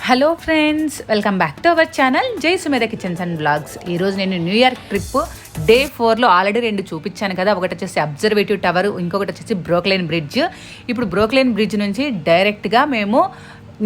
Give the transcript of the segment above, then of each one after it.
Hello friends, welcome back to our channel జై Sumedha kitchens and blogs. ఈరోజు నేను New York trip day 4లో already 2 చూపించాను కదా. ఒకటి వచ్చేసి అబ్జర్వేటివ్ టవర్, ఇంకొకటి వచ్చేసి బ్రూక్లైన్ బ్రిడ్జ్. ఇప్పుడు బ్రూక్లైన్ బ్రిడ్జ్ నుంచి డైరెక్ట్గా మేము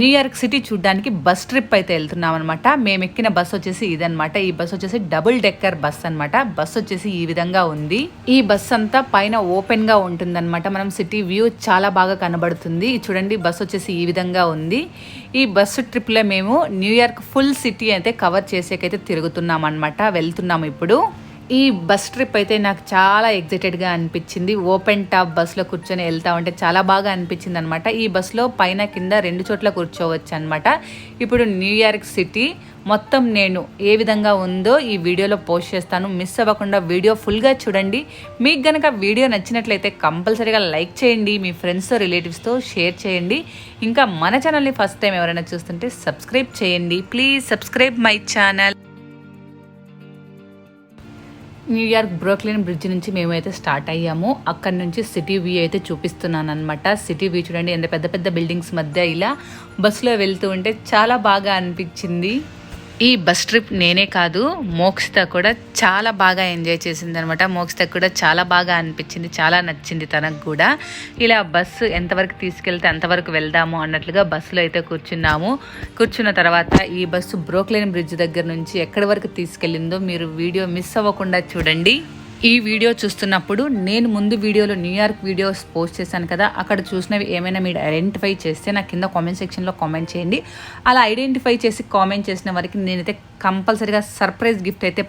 న్యూయార్క్ సిటీ చూడడానికి బస్ ట్రిప్ అయితే వెళ్తున్నాం అనమాట. మేము ఎక్కిన బస్ వచ్చేసి ఇదనమాట. ఈ బస్ వచ్చేసి డబుల్ డెక్కర్ బస్ అనమాట. బస్ వచ్చేసి ఈ విధంగా ఉంది. ఈ బస్ అంతా పైన ఓపెన్ గా ఉంటుందన్నమాట. మనం సిటీ వ్యూ చాలా బాగా కనబడుతుంది. చూడండి, బస్ వచ్చేసి ఈ విధంగా ఉంది. ఈ బస్సు ట్రిప్ లో మేము న్యూయార్క్ ఫుల్ సిటీ అయితే కవర్ చేసేకైతే తిరుగుతున్నాం అనమాట. వెళ్తున్నాము ఇప్పుడు. ఈ బస్ ట్రిప్ అయితే నాకు చాలా ఎగ్జైటెడ్గా అనిపించింది. ఓపెన్ టాప్ బస్సులో కూర్చొని వెళ్తా ఉంటే చాలా బాగా అనిపించింది అనమాట. ఈ బస్సులో పైన కింద 2 చోట్ల కూర్చోవచ్చు అనమాట. ఇప్పుడు న్యూయార్క్ సిటీ మొత్తం నేను ఏ విధంగా ఉందో ఈ వీడియోలో పోస్ట్ చేస్తాను. మిస్ అవ్వకుండా వీడియో ఫుల్గా చూడండి. మీకు గనక వీడియో నచ్చినట్లయితే కంపల్సరీగా లైక్ చేయండి, మీ ఫ్రెండ్స్తో రిలేటివ్స్తో షేర్ చేయండి. ఇంకా మన ఛానల్ని ఫస్ట్ టైం ఎవరైనా చూస్తుంటే సబ్స్క్రైబ్ చేయండి. Please subscribe my channel. New York Brooklyn bridge నుంచి మేమైతే స్టార్ట్ అయ్యాము. అక్కడ నుంచి సిటీ వ్యూ అయితే చూపిస్తున్నాను అనమాట. సిటీ వ్యూ చూడండి, ఎంత పెద్ద పెద్ద బిల్డింగ్స్ మధ్య ఇలా బస్సులో వెళ్తూ ఉంటే చాలా బాగా అనిపించింది. ఈ బస్ ట్రిప్ నేనే కాదు, మోక్షిత కూడా చాలా బాగా ఎంజాయ్ చేసింది అనమాట. మోక్షిత కూడా చాలా బాగా అనిపించింది, చాలా నచ్చింది తనకు కూడా. ఇలా బస్సు ఎంతవరకు తీసుకెళ్తే అంతవరకు వెళ్దాము అన్నట్లుగా బస్సులో అయితే కూర్చున్న తర్వాత ఈ బస్సు బ్రూక్లైన్ బ్రిడ్జ్ దగ్గర నుంచి ఎక్కడి వరకు తీసుకెళ్ళిందో మీరు వీడియో మిస్ అవ్వకుండా చూడండి. ఈ వీడియో చూస్తున్నప్పుడు నేను ముందు వీడియోలో న్యూయార్క్ వీడియోస్ పోస్ట్ చేశాను కదా, అక్కడ చూసినవి ఏమైనా మీరు ఐడెంటిఫై చేస్తే నాకు కింద కామెంట్ సెక్షన్లో కామెంట్ చేయండి. అలా ఐడెంటిఫై చేసి కామెంట్ చేసిన వారికి నేనైతే కంపల్సరీగా సర్ప్రైజ్ గిఫ్ట్ అయితే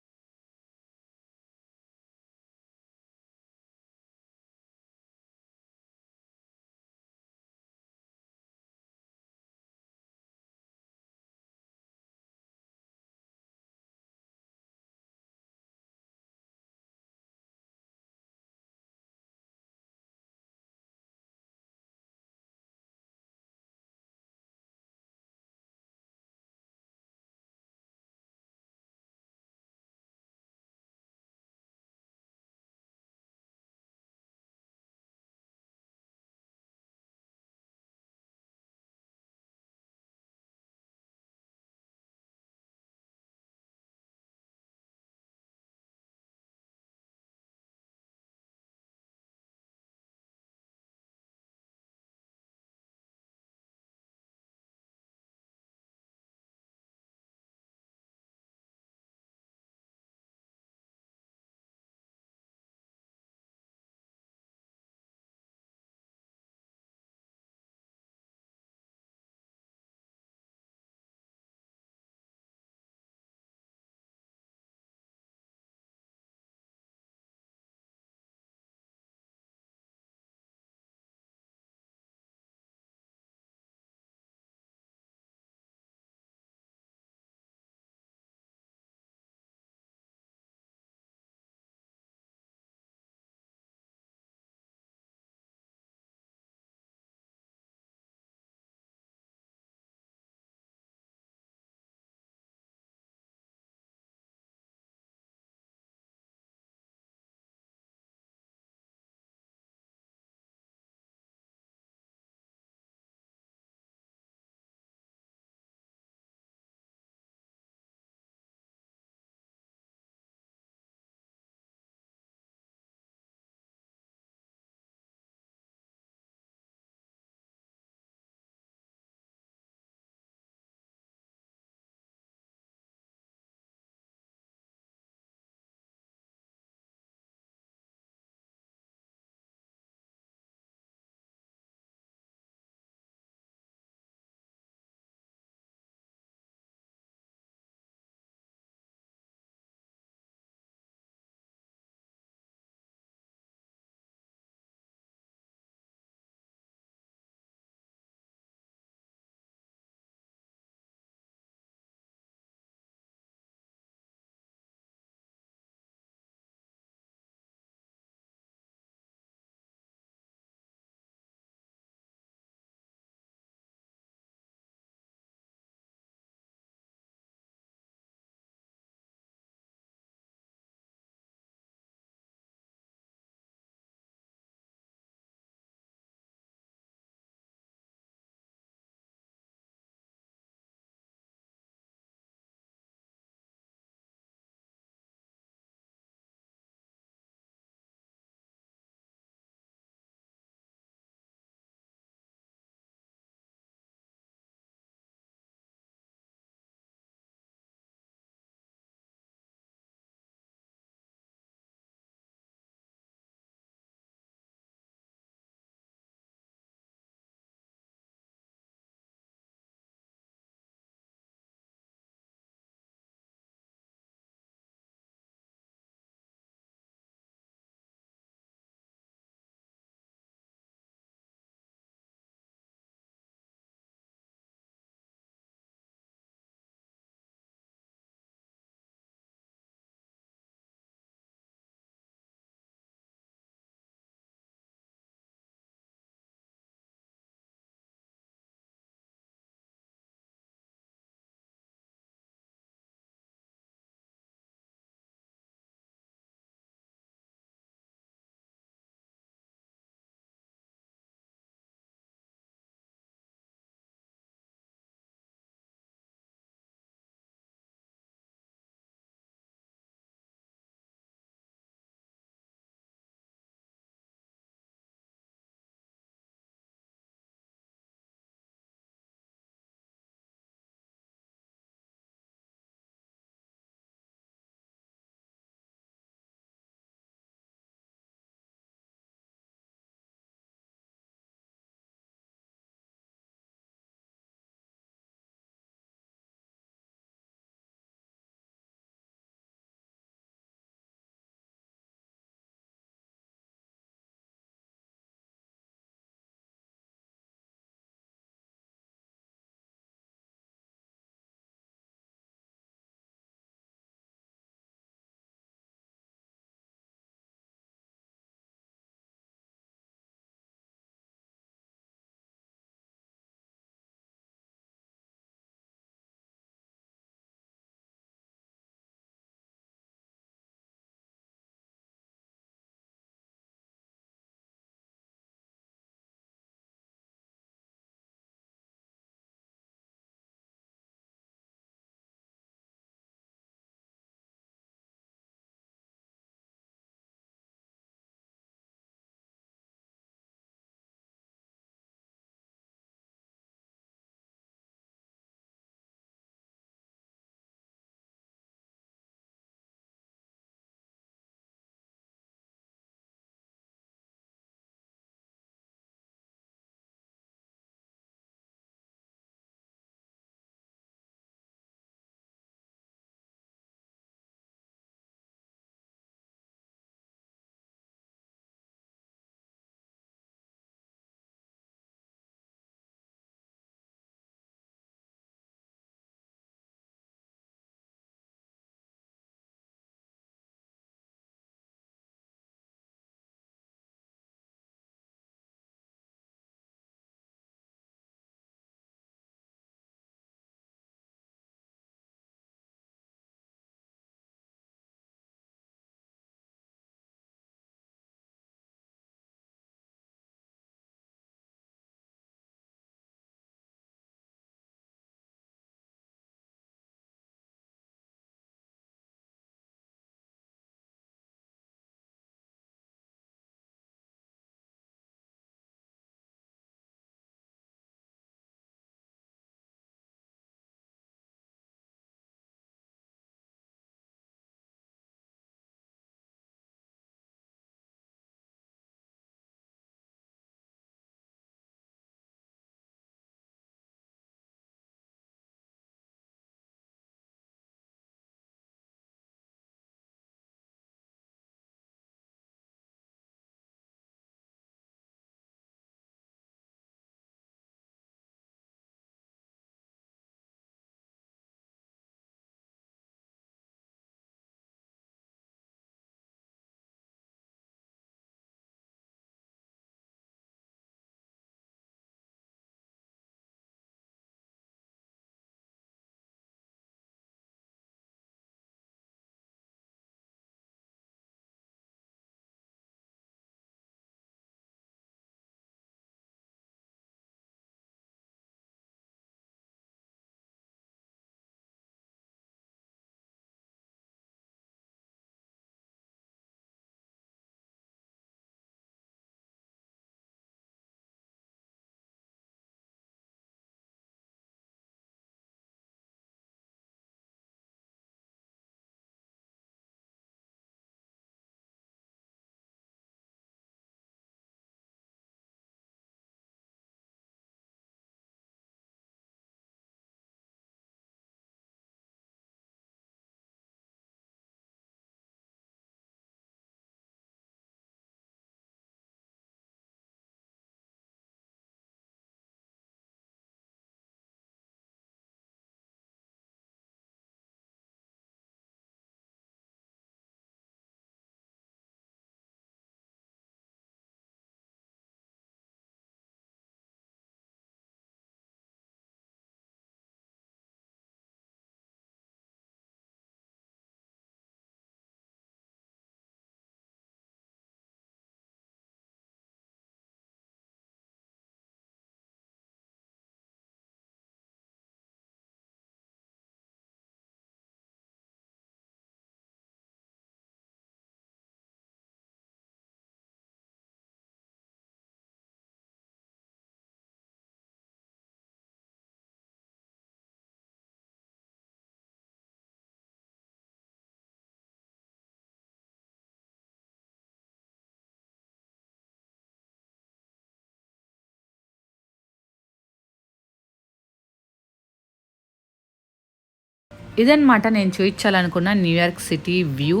ఇదన్నమాట నేను చూపించాలనుకున్న న్యూయార్క్ సిటీ వ్యూ.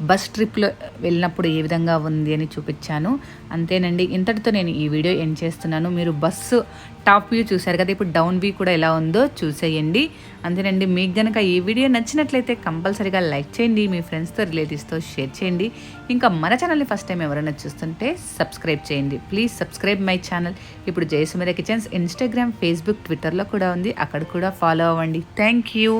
బస్ ట్రిప్లో వెళ్ళినప్పుడు ఏ విధంగా ఉంది అని చూపించాను. అంతేనండి, ఇంతటితో నేను ఈ వీడియో ఎండ్ చేస్తున్నాను. మీరు బస్సు టాప్ వ్యూ చూశారు కదా, ఇప్పుడు డౌన్ వ్యూ కూడా ఎలా ఉందో చూసేయండి. అంతేనండి, మీకు కనుక ఈ వీడియో నచ్చినట్లయితే కంపల్సరీగా లైక్ చేయండి, మీ ఫ్రెండ్స్తో రిలేటివ్స్తో షేర్ చేయండి. ఇంకా మన ఛానల్ని ఫస్ట్ టైం ఎవరైనా చూస్తుంటే సబ్స్క్రైబ్ చేయండి. Please subscribe my channel. ఇప్పుడు జై సుమేధ కిచెన్స్ ఇన్స్టాగ్రామ్, ఫేస్బుక్, ట్విట్టర్లో కూడా ఉంది, అక్కడ కూడా ఫాలో అవ్వండి. Thank you.